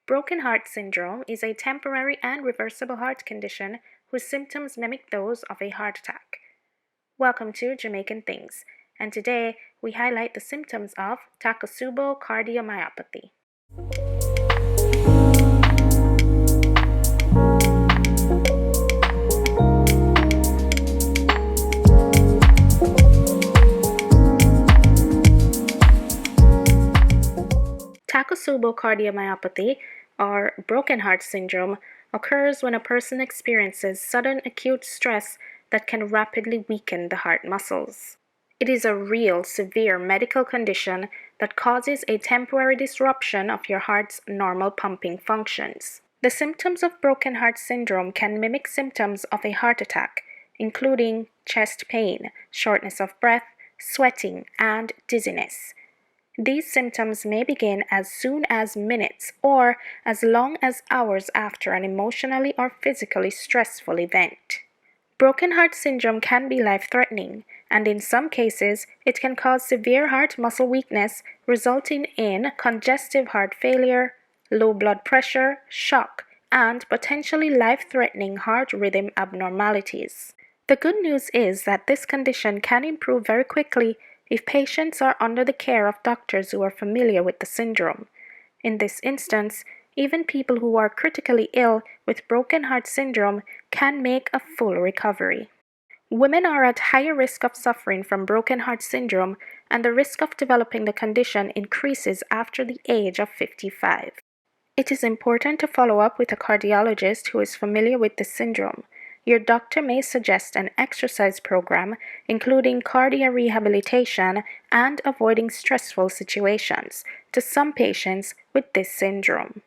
Broken heart syndrome is a temporary and reversible heart condition whose symptoms mimic those of a heart attack. Welcome to Jamaican Things, and today we highlight the symptoms of Takotsubo Cardiomyopathy. Takotsubo cardiomyopathy, or broken heart syndrome, occurs when a person experiences sudden acute stress that can rapidly weaken the heart muscles. It is a real, severe medical condition that causes a temporary disruption of your heart's normal pumping functions. The symptoms of broken heart syndrome can mimic symptoms of a heart attack, including chest pain, shortness of breath, sweating, and dizziness. These symptoms may begin as soon as minutes or as long as hours after an emotionally or physically stressful event. Broken heart syndrome can be life-threatening, and in some cases, it can cause severe heart muscle weakness, resulting in congestive heart failure, low blood pressure, shock, and potentially life-threatening heart rhythm abnormalities. The good news is that this condition can improve very quickly if patients are under the care of doctors who are familiar with the syndrome. In this instance, even people who are critically ill with broken heart syndrome can make a full recovery. Women are at higher risk of suffering from broken heart syndrome, and the risk of developing the condition increases after the age of 55. It is important to follow up with a cardiologist who is familiar with this syndrome. Your doctor may suggest an exercise program, including cardio rehabilitation and avoiding stressful situations, to some patients with this syndrome.